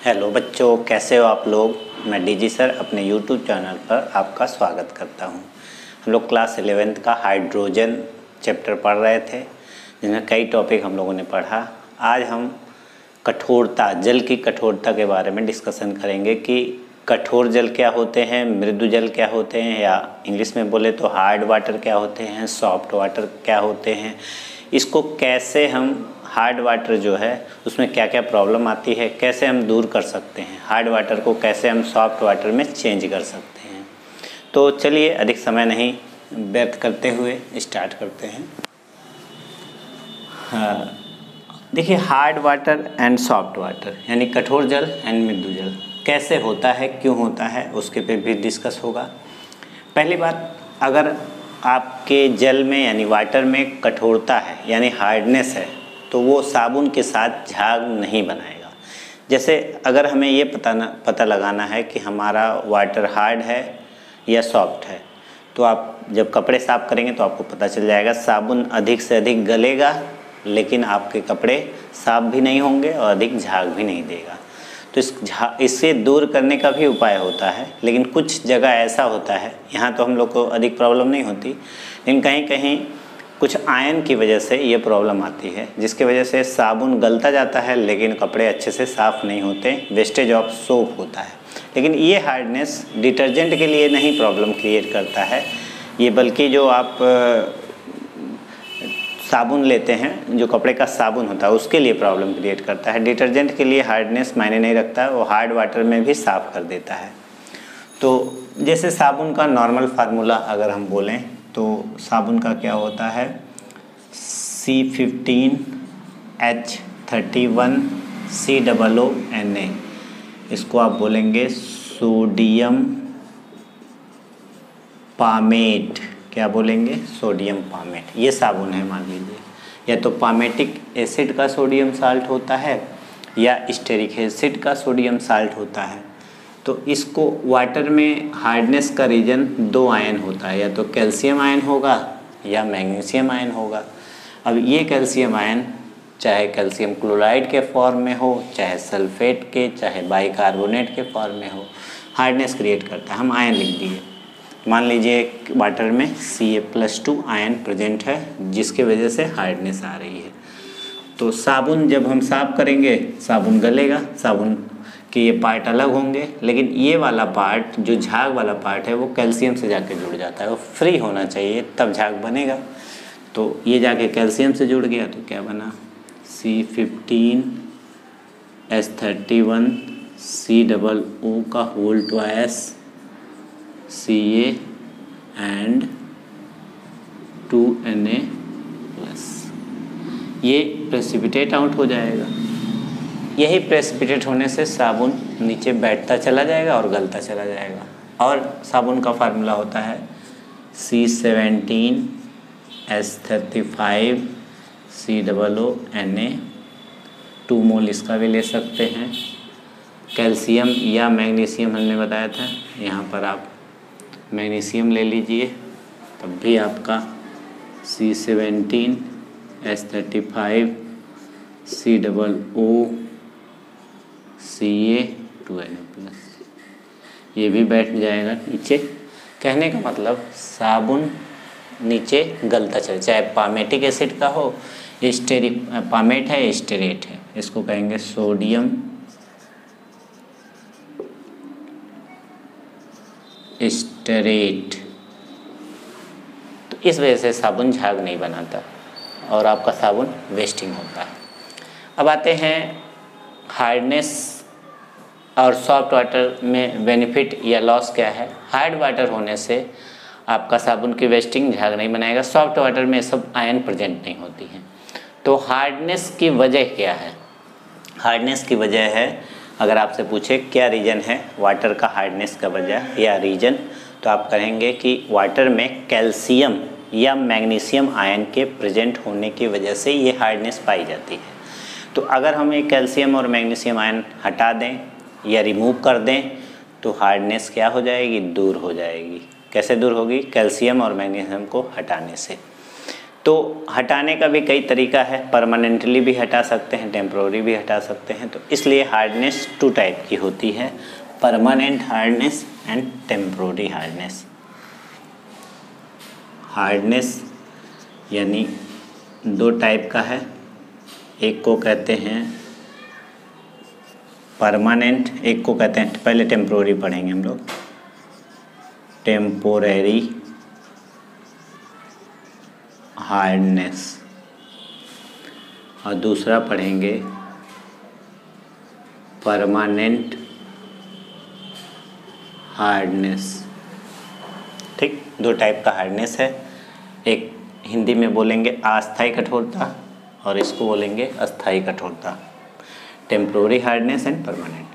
Hello बच्चों, कैसे हो आप लोग। मैं डीजी सर अपने यूट्यूब चैनल पर आपका स्वागत करता हूं। हम लोग क्लास 11th का हाइड्रोजन चैप्टर पढ़ रहे थे, जिसमें कई टॉपिक हम लोगों ने पढ़ा। आज हम कठोरता, जल की कठोरता के बारे में डिस्कशन करेंगे कि कठोर जल क्या होते हैं, मृदु जल क्या होते हैं, या इंग्लिश में बोले तो हार्ड वाटर क्या होते हैं, सॉफ्ट वाटर क्या होते हैं। इसको कैसे हम हार्ड वाटर जो है उसमें क्या क्या प्रॉब्लम आती है, कैसे हम दूर कर सकते हैं, हार्ड वाटर को कैसे हम सॉफ्ट वाटर में चेंज कर सकते हैं। तो चलिए अधिक समय नहीं व्यर्थ करते हुए स्टार्ट करते हैं। हाँ, देखिए, hard water and soft water यानी कठोर जल एंड मृदु जल कैसे होता है, क्यों होता है, उसके पे भी डिस्कस होगा। पहली बात, अगर आपके जल में यानी वाटर में कठोरता है यानी हार्डनेस है तो वो साबुन के साथ झाग नहीं बनाएगा। जैसे अगर हमें ये पता लगाना है कि हमारा वाटर हार्ड है या सॉफ्ट है, तो आप जब कपड़े साफ़ करेंगे तो आपको पता चल जाएगा। साबुन अधिक से अधिक गलेगा लेकिन आपके कपड़े साफ भी नहीं होंगे और अधिक झाग भी नहीं देगा। तो इससे दूर करने का भी उपाय होता है, लेकिन कुछ जगह ऐसा होता है, यहाँ तो हम लोग को अधिक प्रॉब्लम नहीं होती, लेकिन कहीं कहीं कुछ आयन की वजह से ये प्रॉब्लम आती है, जिसकी वजह से साबुन गलता जाता है लेकिन कपड़े अच्छे से साफ़ नहीं होते, वेस्टेज ऑफ सोप होता है। लेकिन ये हार्डनेस डिटर्जेंट के लिए नहीं प्रॉब्लम क्रिएट करता है ये, बल्कि जो आप साबुन लेते हैं, जो कपड़े का साबुन होता है, उसके लिए प्रॉब्लम क्रिएट करता है। डिटर्जेंट के लिए हार्डनेस मायने नहीं रखता है, वो हार्ड वाटर में भी साफ़ कर देता है। तो जैसे साबुन का नॉर्मल फार्मूला अगर हम बोलें तो साबुन का क्या होता है, C15H31COO Na। इसको आप बोलेंगे सोडियम पामेट। क्या बोलेंगे? Sodium palmate. ये साबुन है, मान लीजिए, या तो पामेटिक एसिड का सोडियम साल्ट होता है या स्टेरिक एसिड का सोडियम साल्ट होता है। तो इसको वाटर में हार्डनेस का रीजन दो आयन होता है, या तो कैल्शियम आयन होगा या मैग्नीशियम आयन होगा। अब ये कैल्शियम आयन चाहे कैल्शियम क्लोराइड के फॉर्म में हो, चाहे सल्फेट के, चाहे बाइकार्बोनेट के फॉर्म में हो, हार्डनेस क्रिएट करता है। हम आयन लिख दिए, मान लीजिए वाटर में Ca+2 आयन प्रेजेंट है, जिसके वजह से हार्डनेस आ रही है। तो साबुन जब हम साफ़ करेंगे, साबुन गलेगा, साबुन के ये पार्ट अलग होंगे, लेकिन ये वाला पार्ट जो झाग वाला पार्ट है वो कैल्शियम से जाके जुड़ जाता है, वो फ्री होना चाहिए तब झाग बनेगा। तो ये जाके कैल्शियम से जुड़ गया तो क्या बना, C15H31COO का whole twice Ca and 2Na+, ये प्रेसिपिटेट आउट हो जाएगा। यही प्रेसिपिटेट होने से साबुन नीचे बैठता चला जाएगा और गलता चला जाएगा। और साबुन का फार्मूला होता है C17H35COO Na। 2 मोल इसका भी ले सकते हैं। कैल्शियम या मैग्नीशियम हमने बताया था, यहाँ पर आप मैग्नीशियम ले लीजिए, तब भी आपका C17H35COO Ca2Na+, ये भी बैठ जाएगा नीचे। कहने का मतलब साबुन नीचे गलता चले, चाहे पामेटिक एसिड का हो, स्टेरिक पामेट है, स्टेरेट है, इसको कहेंगे सोडियम स्टेरेट। तो इस वजह से साबुन झाग नहीं बनाता और आपका साबुन वेस्टिंग होता है। अब आते हैं हार्डनेस और सॉफ्ट वाटर में बेनिफिट या लॉस क्या है। हार्ड वाटर होने से आपका साबुन की वेस्टिंग झाग नहीं बनाएगा, सॉफ्ट वाटर में सब आयन प्रेजेंट नहीं होती हैं। तो हार्डनेस की वजह क्या है? हार्डनेस की वजह है, अगर आपसे पूछे क्या रीज़न है वाटर का हार्डनेस का वजह या रीज़न, तो आप कहेंगे कि वाटर में कैल्शियम या मैग्नीशियम आयन के प्रेजेंट होने की वजह से ये हार्डनेस पाई जाती है। तो अगर हम ये कैल्शियम और मैग्नीशियम आयन हटा दें या रिमूव कर दें तो हार्डनेस क्या हो जाएगी? दूर हो जाएगी। कैसे दूर होगी? कैल्शियम और मैग्नीशियम को हटाने से। तो हटाने का भी कई तरीका है, परमानेंटली भी हटा सकते हैं, टेम्प्रोरी भी हटा सकते हैं। तो इसलिए हार्डनेस 2 टाइप की होती है, permanent hardness and temporary hardness. Hardness यानी 2 टाइप का है, एक को कहते हैं परमानेंट, एक को कहते हैं, पहले टेम्प्रोरी पढ़ेंगे हम लोग, टेम्पोरेरी हार्डनेस, और दूसरा पढ़ेंगे परमानेंट हार्डनेस। ठीक, 2 टाइप का हार्डनेस है, एक हिंदी में बोलेंगे अस्थायी कठोरता और इसको बोलेंगे अस्थायी कठोरता, टेम्पोररी हार्डनेस एंड परमानेंट।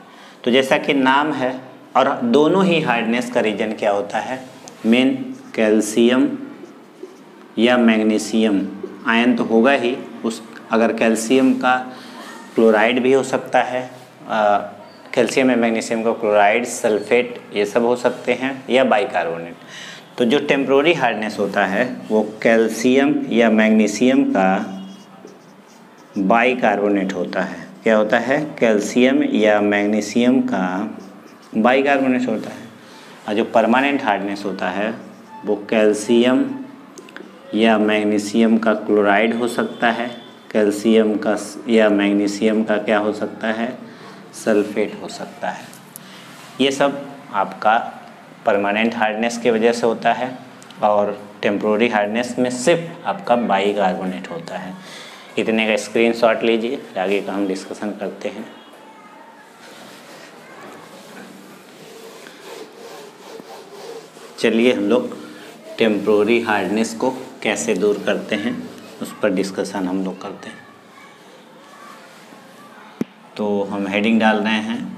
तो जैसा कि नाम है, और दोनों ही हार्डनेस का रीजन क्या होता है, मेन कैल्शियम या मैग्नीशियम आयन तो होगा ही, उस अगर कैल्शियम का क्लोराइड भी हो सकता है, कैल्शियम या मैग्नीशियम का क्लोराइड, सल्फेट, ये सब हो सकते हैं, या बाइकार्बोनेट। तो जो टेम्पोररी हार्डनेस होता है वो कैल्शियम या मैग्नीशियम का बाइकार्बोनेट होता है। क्या होता है, कैल्शियम या मैग्नीशियम का बाइकार्बोनेट होता है। और जो परमानेंट हार्डनेस होता है वो कैल्शियम या मैग्नीशियम का क्लोराइड हो सकता है, कैल्शियम का या मैग्नीशियम का क्या हो सकता है, सल्फेट हो सकता है। ये सब आपका परमानेंट हार्डनेस की वजह से होता है, और टेम्पोररी हार्डनेस में सिर्फ आपका बाइकार्बोनेट होता है। इतने का स्क्रीनशॉट लीजिए, आगे का हम डिस्कशन करते हैं। चलिए हम लोग टेम्पोररी हार्डनेस को कैसे दूर करते हैं उस पर डिस्कशन हम लोग करते हैं। तो हम हेडिंग डाल रहे हैं,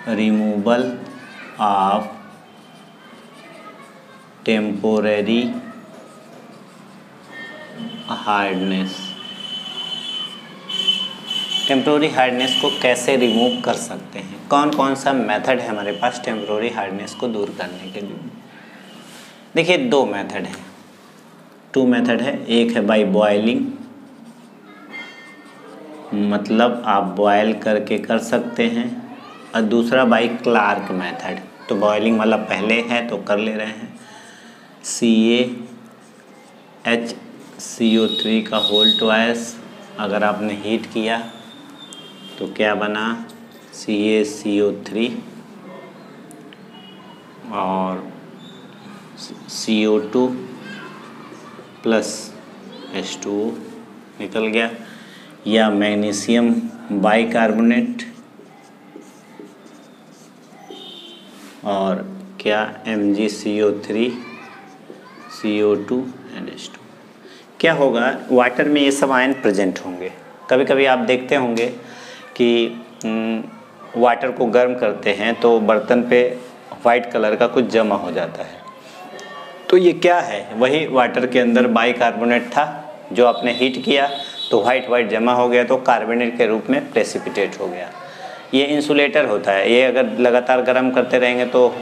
removal of temporary hardness. Temporary hardness को कैसे रिमूव कर सकते हैं, कौन कौन सा मेथड है हमारे पास टेम्पोररी हार्डनेस को दूर करने के लिए। देखिए 2 मेथड है, 2 मेथड है। एक है बाय बॉयलिंग, मतलब आप बॉयल करके कर सकते हैं, और दूसरा बाय क्लार्क मेथड। तो बॉयलिंग वाला पहले है तो कर ले रहे हैं, CaHCO3 का होल ट्वाइस अगर आपने हीट किया तो क्या बना, CaCO3 और CO2 प्लस H2O निकल गया, या मैग्नीशियम बाइकार्बोनेट और क्या MgCO3 CO2 एंड H2। क्या होगा, वाटर में ये सब आयन प्रेजेंट होंगे। कभी कभी आप देखते होंगे कि वाटर को गर्म करते हैं तो बर्तन पे वाइट कलर का कुछ जमा हो जाता है, तो ये क्या है, वही वाटर के अंदर बाइकार्बोनेट था जो आपने हीट किया तो वाइट जमा हो गया, तो कार्बोनेट के रूप में प्रेसिपिटेट हो गया। ये इंसुलेटर होता है, ये अगर लगातार गर्म करते रहेंगे तो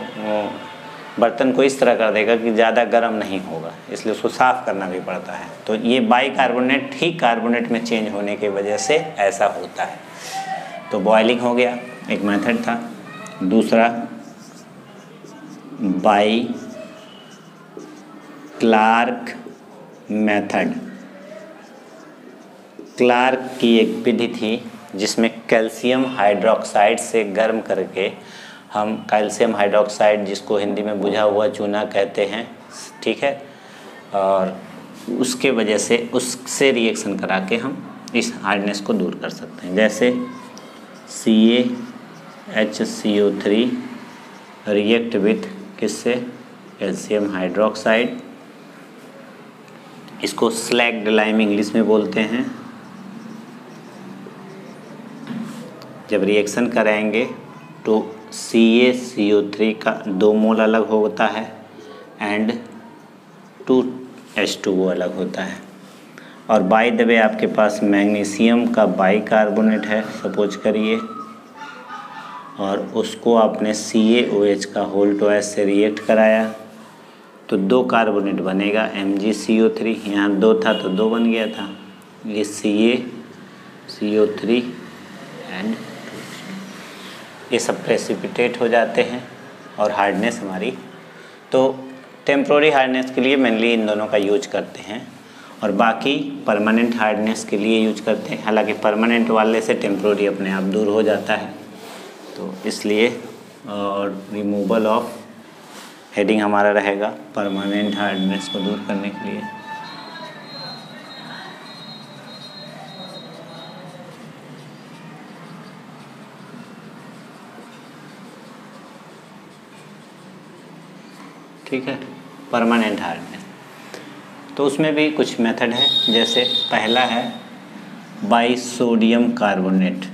बर्तन को इस तरह कर देगा कि ज़्यादा गर्म नहीं होगा, इसलिए उसको साफ़ करना भी पड़ता है। तो ये बाइकार्बोनेट ही कार्बोनेट में चेंज होने की वजह से ऐसा होता है। तो बॉयलिंग हो गया, एक मेथड था। दूसरा बाय क्लार्क मेथड। क्लार्क की एक विधि थी जिसमें कैल्शियम हाइड्रोक्साइड से गर्म करके हम कैल्शियम हाइड्रोक्साइड, जिसको हिंदी में बुझा हुआ चूना कहते हैं, ठीक है, और उसके वजह से उससे रिएक्शन करा के हम इस हार्डनेस को दूर कर सकते हैं। जैसे CaHCO3 रिएक्ट विथ किससे, कैल्शियम हाइड्रोक्साइड, इसको स्लैग्ड लाइम इंग्लिश में बोलते हैं। जब रिएक्शन कराएंगे तो CaCO3 का 2 मोल अलग होता है एंड 2H2O अलग होता है। और बाय द वे आपके पास मैग्नीशियम का बाइकार्बोनेट है सपोज करिए, और उसको आपने CaOH का होल ट्वाइस से रिएक्ट कराया तो 2 कार्बोनेट बनेगा MgCO3, यहाँ 2 था तो 2 बन गया था, ये CaCO3 एंड ये सब प्रेसिपिटेट हो जाते हैं और हार्डनेस हमारी, तो टेम्प्रोरी हार्डनेस के लिए मेनली इन दोनों का यूज करते हैं और बाकी परमानेंट हार्डनेस के लिए यूज करते हैं। हालांकि परमानेंट वाले से टेम्प्रोरी अपने आप दूर हो जाता है, तो इसलिए और रिमूवल ऑफ हेडिंग हमारा रहेगा परमानेंट हार्डनेस को दूर करने के लिए। ठीक है, परमानेंट हार्डनेस। तो उसमें भी कुछ मेथड है, जैसे पहला है by sodium carbonate.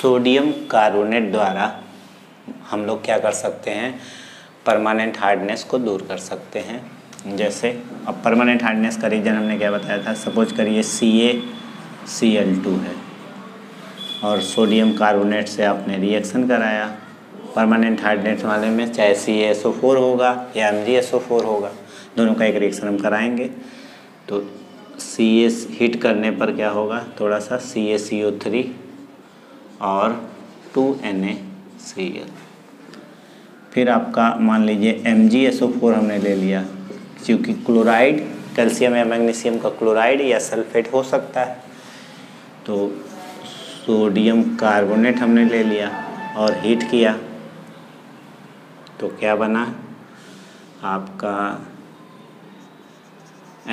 Sodium carbonate द्वारा हम लोग क्या कर सकते हैं, परमानेंट हार्डनेस को दूर कर सकते हैं। जैसे अब परमानेंट हार्डनेस का रीजन हमने क्या बताया था, सपोज करिए CaCl2 है और सोडियम कार्बोनेट से आपने रिएक्शन कराया, परमानेंट हार्डनेस वाले में चाहे CaSO4 होगा या MgSO4 होगा, दोनों का एक रिएक्शन हम कराएंगे। तो Ca हीट करने पर क्या होगा, थोड़ा सा CaCO3 और 2NaCl। फिर आपका मान लीजिए MgSO4 हमने ले लिया, क्योंकि क्लोराइड कैल्शियम या मैग्नीशियम का क्लोराइड या सल्फेट हो सकता है, तो सोडियम कार्बोनेट हमने ले लिया और हीट किया, तो क्या बना आपका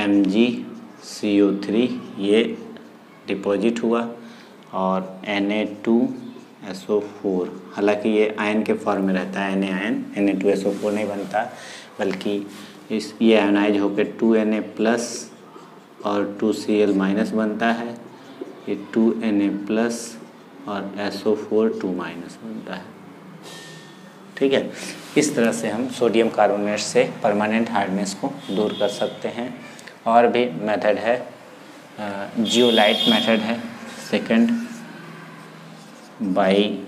MgCO3, ये डिपॉजिट हुआ और Na2SO4, हालांकि ये आयन के फॉर्म में रहता है, Na आयन, Na2SO4 नहीं बनता, बल्कि ये आयनाइज होकर 2Na प्लस और 2Cl माइनस बनता है, ये 2Na प्लस और SO4 2 माइनस बनता है। ठीक है, इस तरह से हम सोडियम कार्बोनेट से परमानेंट हार्डनेस को दूर कर सकते हैं। और भी मेथड है, जियोलाइट मेथड है सेकंड, बाई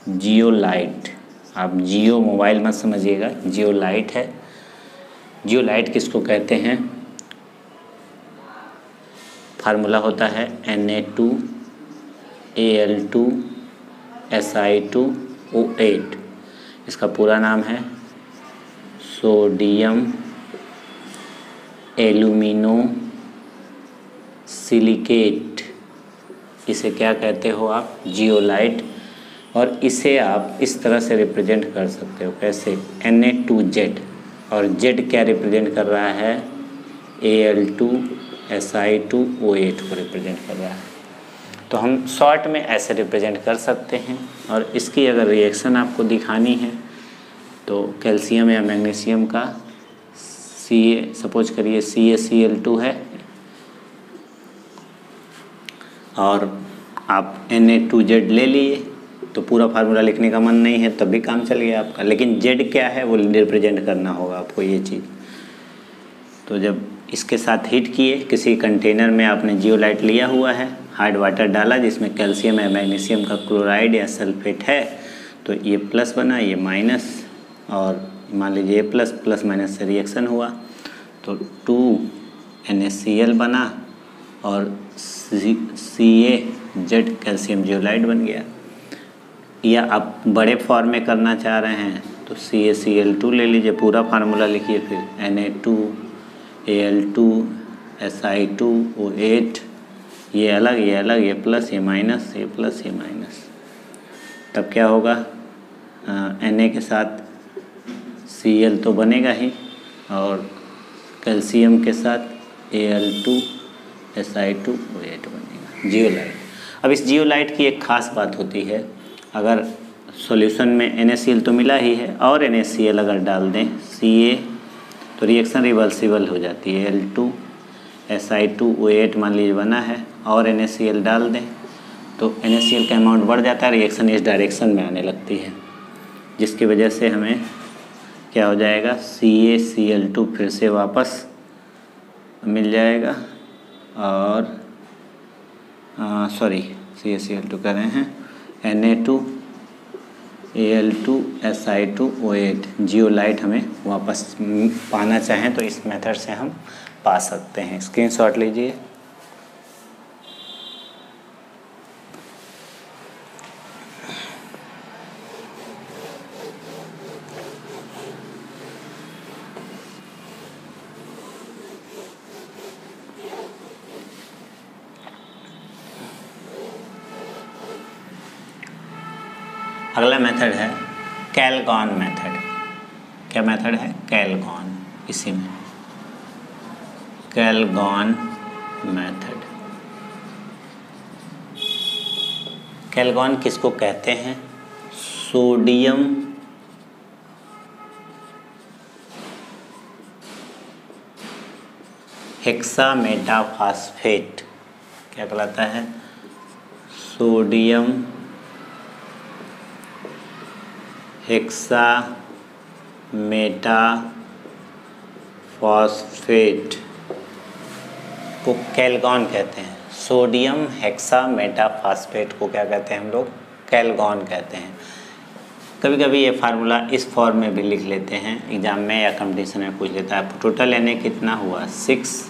जियोलाइट। आप जियो मोबाइल मत समझिएगा, जियोलाइट है। जियोलाइट किसको कहते हैं, फार्मूला होता है Na2Al2Si2O8। इसका पूरा नाम है सोडियम एल्यूमिनो सिलिकेट। इसे क्या कहते हो आप, जियोलाइट। और इसे आप इस तरह से रिप्रेजेंट कर सकते हो, कैसे, Na2Z, और Z क्या रिप्रेजेंट कर रहा है, Al2Si2O8 को रिप्रेजेंट कर रहा है। तो हम शॉर्ट में ऐसे रिप्रेजेंट कर सकते हैं। और इसकी अगर रिएक्शन आपको दिखानी है तो कैल्शियम या मैग्नीशियम का सपोज करिए CaCl2 है और आप Na2Z ले लिए, तो पूरा फार्मूला लिखने का मन नहीं है तब भी काम चल गया आपका, लेकिन Z क्या है वो रिप्रेजेंट करना होगा आपको ये चीज़। तो जब इसके साथ हीट किए, किसी कंटेनर में आपने जियोलाइट लिया हुआ है, हार्ड वाटर डाला जिसमें कैल्शियम या मैग्नीशियम का क्लोराइड या सल्फेट है, तो ये प्लस बना, ये माइनस, और मान लीजिए ये प्लस प्लस माइनस से रिएक्शन हुआ तो 2NaCl बना और CaZ कैल्शियम जियोलाइट बन गया। या आप बड़े फॉर्म में करना चाह रहे हैं तो CaCl2 ले लीजिए, पूरा फार्मूला लिखिए, फिर Na2Al2Si2O8, ये अलग, ये अलग, ये प्लस, ये माइनस, ये प्लस, ये माइनस, तब क्या होगा, Na के साथ Cl तो बनेगा ही और कैल्शियम के साथ Al2Si2O8 बनेगा, जियोलाइट। अब इस जियोलाइट की एक ख़ास बात होती है, अगर सॉल्यूशन में NaCl तो मिला ही है और NaCl अगर डाल दें Ca, तो रिएक्शन रिवर्सिबल हो जाती है। Al2Si2O8 मान लीजिए बना है और NaCl डाल दें तो NaCl का अमाउंट बढ़ जाता है, रिएक्शन इस डायरेक्शन में आने लगती है, जिसकी वजह से हमें क्या हो जाएगा, CaCl2 फिर से वापस मिल जाएगा और सॉरी CaCl2 कर रहे हैं, Na2Al2Si2O8 जियोलाइट हमें वापस पाना चाहें तो इस मेथड से हम पा सकते हैं। स्क्रीनशॉट लीजिए। अगला मेथड है कैलगॉन मेथड। क्या मेथड है? कैलगॉन। इसी में कैलगॉन मेथड। कैलगॉन किसको कहते हैं? Sodium hexametaphosphate. क्या कहलाता है? सोडियम हेक्सामेटाफॉस्फेट को कैलगॉन कहते हैं। सोडियम हेक्सामेटाफॉस्फेट को क्या कहते हैं हम लोग? कैलगॉन कहते हैं। कभी कभी ये फार्मूला इस फॉर्म में भी लिख लेते हैं, एग्जाम में या कंपटीशन में पूछ लेता है। टोटल Na कितना हुआ? 6,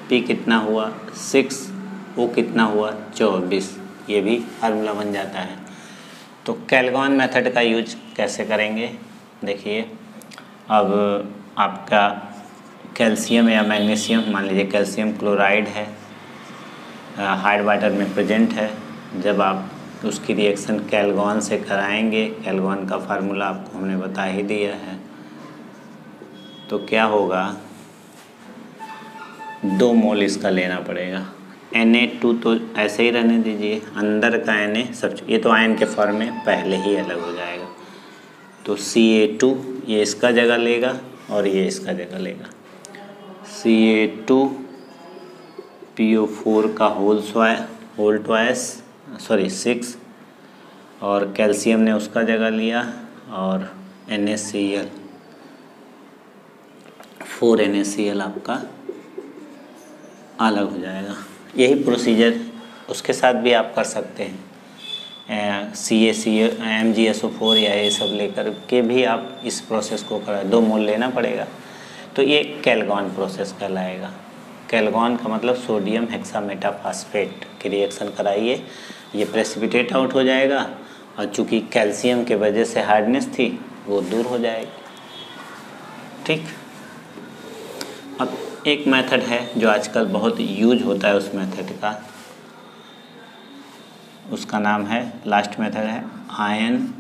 P कितना हुआ? 6, O कितना हुआ? 24। ये भी फार्मूला बन जाता है। तो कैलगॉन मेथड का यूज कैसे करेंगे? देखिए, अब आपका कैल्शियम या मैग्नीशियम, मान लीजिए कैल्शियम क्लोराइड है, हार्ड वाटर में प्रेजेंट है। जब आप उसकी रिएक्शन कैलगॉन से कराएंगे, कैलगॉन का फार्मूला आपको हमने बता ही दिया है, तो क्या होगा? 2 मोल इसका लेना पड़ेगा। Na2 तो ऐसे ही रहने दीजिए, अंदर का Na सब, ये तो आयन के फॉर्म में पहले ही अलग हो जाएगा। तो Ca2 ये इसका जगह लेगा और ये इसका जगह लेगा। Ca2PO4 का होल ट्वाइस 6, और कैल्शियम ने उसका जगह लिया, और NaCl 4 NaCl आपका अलग हो जाएगा। यही प्रोसीजर उसके साथ भी आप कर सकते हैं। MgSO4 या ये सब लेकर के भी आप इस प्रोसेस को करा, 2 मोल लेना पड़ेगा। तो ये कैलगॉन प्रोसेस कहलाएगा। कैलगॉन का मतलब सोडियम हेक्सामेटाफॉस्फेट की रिएक्शन कराइए, ये प्रेसिपिटेट आउट हो जाएगा, और चूँकि कैल्शियम के वजह से हार्डनेस थी वो दूर हो जाएगी। ठीक। अब एक मेथड है जो आजकल बहुत यूज होता है, उस मेथड का, उसका नाम है, लास्ट मेथड है ion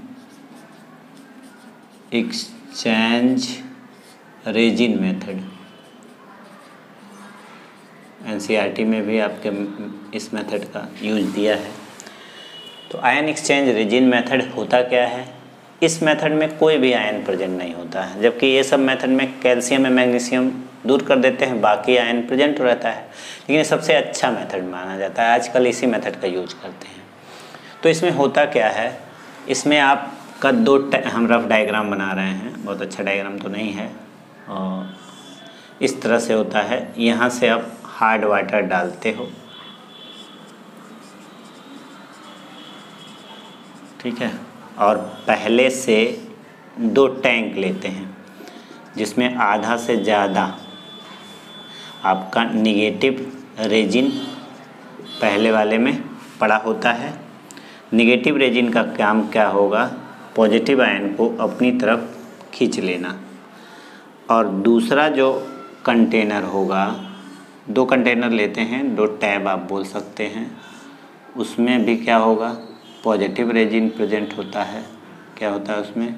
exchange resin method. NCERT में भी आपके इस मेथड का यूज दिया है। तो आयन एक्सचेंज रेजिन मेथड होता क्या है? इस मेथड में कोई भी आयन प्रेजेंट नहीं होता है, जबकि ये सब मेथड में कैल्शियम या मैग्नीशियम दूर कर देते हैं, बाकी आयन प्रेजेंट रहता है। लेकिन ये सबसे अच्छा मेथड माना जाता है, आजकल इसी मेथड का यूज करते हैं। तो इसमें होता क्या है? इसमें आपका हम रफ डायग्राम बना रहे हैं, बहुत अच्छा डायग्राम तो नहीं है, और इस तरह से होता है। यहाँ से आप हार्ड वाटर डालते हो, ठीक है, और पहले से 2 टैंक लेते हैं, जिसमें आधा से ज़्यादा आपका निगेटिव रेजिन पहले वाले में पड़ा होता है। निगेटिव रेजिन का काम क्या होगा? पॉजिटिव आयन को अपनी तरफ खींच लेना। और दूसरा जो कंटेनर होगा, 2 कंटेनर लेते हैं, 2 टैब आप बोल सकते हैं, उसमें भी क्या होगा? पॉजिटिव रेजिन प्रेजेंट होता है। क्या होता है उसमें?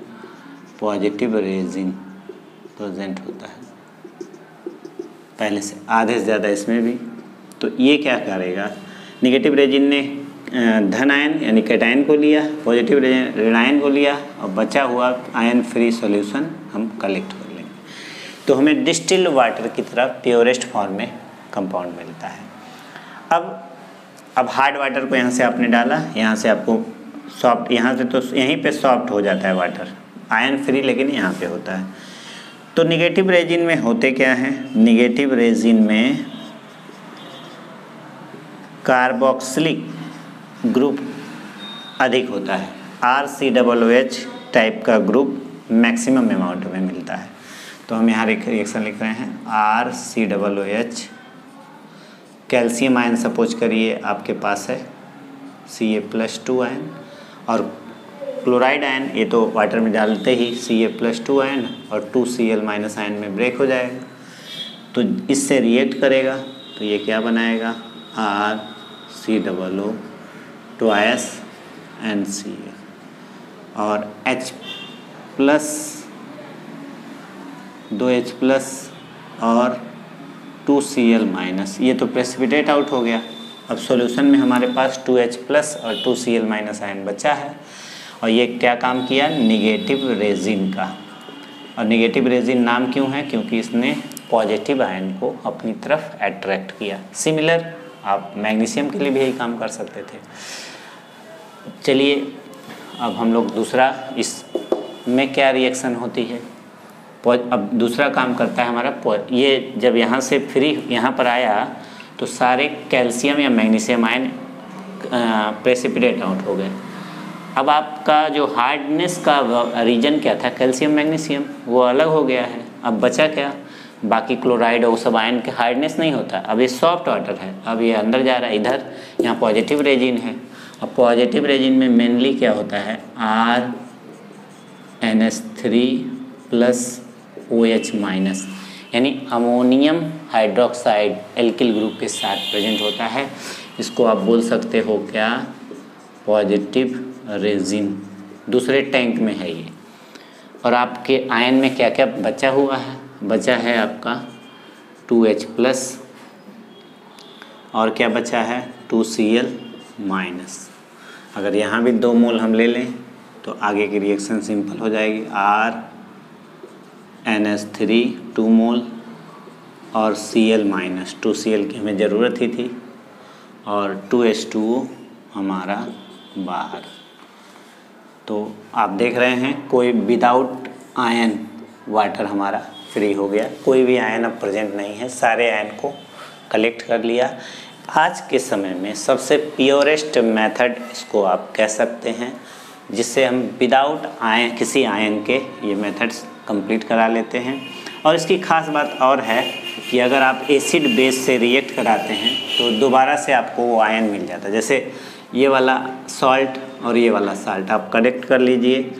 पॉजिटिव रेजिन प्रेजेंट होता है पहले से, आधे से ज़्यादा इसमें भी। तो ये क्या करेगा? निगेटिव रेजिन ने धन आयन यानी कैटायन को लिया, पॉजिटिव ऋण आयन को लिया, और बचा हुआ आयन फ्री सॉल्यूशन हम कलेक्ट कर लेंगे। तो हमें डिस्टिल्ड वाटर की तरह प्योरेस्ट फॉर्म में कंपाउंड मिलता है। अब हार्ड वाटर को यहाँ से आपने डाला, यहाँ से आपको सॉफ्ट, यहाँ से तो यहीं पे सॉफ्ट हो जाता है वाटर, आयन फ्री लेकिन यहाँ पे होता है। तो निगेटिव रेजिन में होते क्या हैं? निगेटिव रेजिन में कार्बोक्सिलिक ग्रुप अधिक होता है। RCOOH टाइप का ग्रुप मैक्सिमम अमाउंट में मिलता है। तो हम यहाँ रिएक्शन लिख रहे हैं RCOOH, कैल्शियम आयन सपोज करिए आपके पास है Ca+2 आयन, और क्लोराइड आयन ये तो वाटर में डालते ही Ca+2 आयन और 2Cl- आयन में ब्रेक हो जाएगा, तो इससे रिएक्ट करेगा तो ये क्या बनाएगा RCOO ट्वाइस NCl और H+, 2H+ और 2Cl-, ये तो प्रेसिपिटेट आउट हो गया। अब सॉल्यूशन में हमारे पास 2H+ और 2Cl- आयन बचा है, और ये क्या काम किया, निगेटिव रेजिन का। और निगेटिव रेजिन नाम क्यों है, क्योंकि इसने पॉजिटिव आयन को अपनी तरफ अट्रैक्ट किया। सिमिलर आप मैग्नीशियम के लिए भी यही काम कर सकते थे। चलिए अब हम लोग दूसरा, इसमें क्या रिएक्शन होती है, अब दूसरा काम करता है हमारा, ये जब यहाँ से फ्री यहाँ पर आया तो सारे कैल्शियम या मैग्नीशियम आयन प्रेसिपिटेट आउट हो गए। अब आपका जो हार्डनेस का रीजन क्या था, कैल्शियम मैग्नीशियम, वो अलग हो गया है। अब बचा क्या, बाकी क्लोराइड और सब आयन के हार्डनेस नहीं होता। अब ये सॉफ्ट वाटर है, अब ये अंदर जा रहा है, इधर यहाँ पॉजिटिव रेजिन है। अब पॉजिटिव रेजिन में मेनली क्या होता है, RNH3+OH-, यानी अमोनियम हाइड्रोक्साइड एल्किल ग्रुप के साथ प्रेजेंट होता है। इसको आप बोल सकते हो क्या, पॉजिटिव रेजिन। दूसरे टैंक में है ये। और आपके आयन में क्या क्या बचा हुआ है, बचा है आपका 2H+, और क्या बचा है 2Cl-। अगर यहाँ भी 2 मोल हम ले लें तो आगे की रिएक्शन सिंपल हो जाएगी। RNH3 2 मोल और Cl- 2Cl की हमें ज़रूरत ही थी, और 2H2O हमारा बाहर। तो आप देख रहे हैं कोई विदाउट आयन वाटर हमारा फ्री हो गया, कोई भी आयन अब प्रेजेंट नहीं है, सारे आयन को कलेक्ट कर लिया। आज के समय में सबसे प्योरेस्ट मेथड इसको आप कह सकते हैं, जिससे हम विदाउट आयन, किसी आयन के ये मेथड्स कंप्लीट करा लेते हैं। और इसकी ख़ास बात और है कि अगर आप एसिड बेस से रिएक्ट कराते हैं तो दोबारा से आपको वो आयन मिल जाता है। जैसे ये वाला सॉल्ट और ये वाला साल्ट आप कलेक्ट कर लीजिए,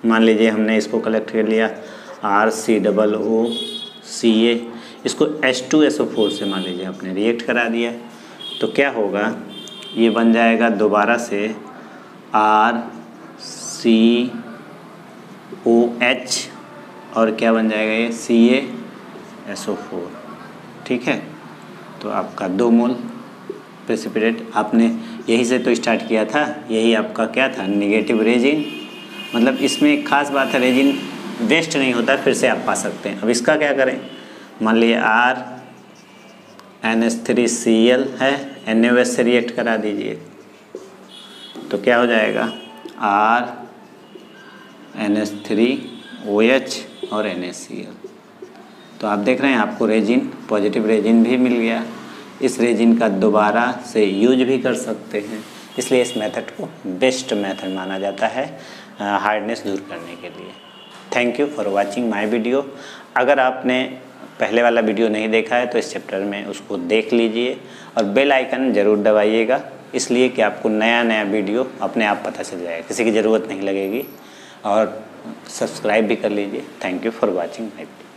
मान लीजिए हमने इसको कलेक्ट कर लिया RCOOCA, इसको H2SO4 से मान लीजिए आपने रिएक्ट करा दिया, तो क्या होगा, ये बन जाएगा दोबारा से RCOH, और क्या बन जाएगा ये CaSO4। ठीक है, तो आपका 2 मोल प्रेसिपिटेट, आपने यही से तो स्टार्ट किया था, यही आपका क्या था, निगेटिव रेजिन। मतलब इसमें एक ख़ास बात है, रेजिन वेस्ट नहीं होता, फिर से आप पा सकते हैं। अब इसका क्या करें, मान लीजिए RNH3Cl है, NaOH से रिएक्ट करा दीजिए, तो क्या हो जाएगा RNH3OH और NaCl। तो आप देख रहे हैं आपको रेजिन, पॉजिटिव रेजिन भी मिल गया। इस रेजिन का दोबारा से यूज भी कर सकते हैं, इसलिए इस मेथड को बेस्ट मेथड माना जाता है हार्डनेस दूर करने के लिए। Thank you for watching my video. अगर आपने पहले वाला वीडियो नहीं देखा है तो इस चैप्टर में उसको देख लीजिए, और बेल आइकन ज़रूर दबाइएगा, इसलिए कि आपको नया वीडियो अपने आप पता चल जाएगा, किसी की ज़रूरत नहीं लगेगी। और सब्सक्राइब भी कर लीजिए। Thank you for watching my video.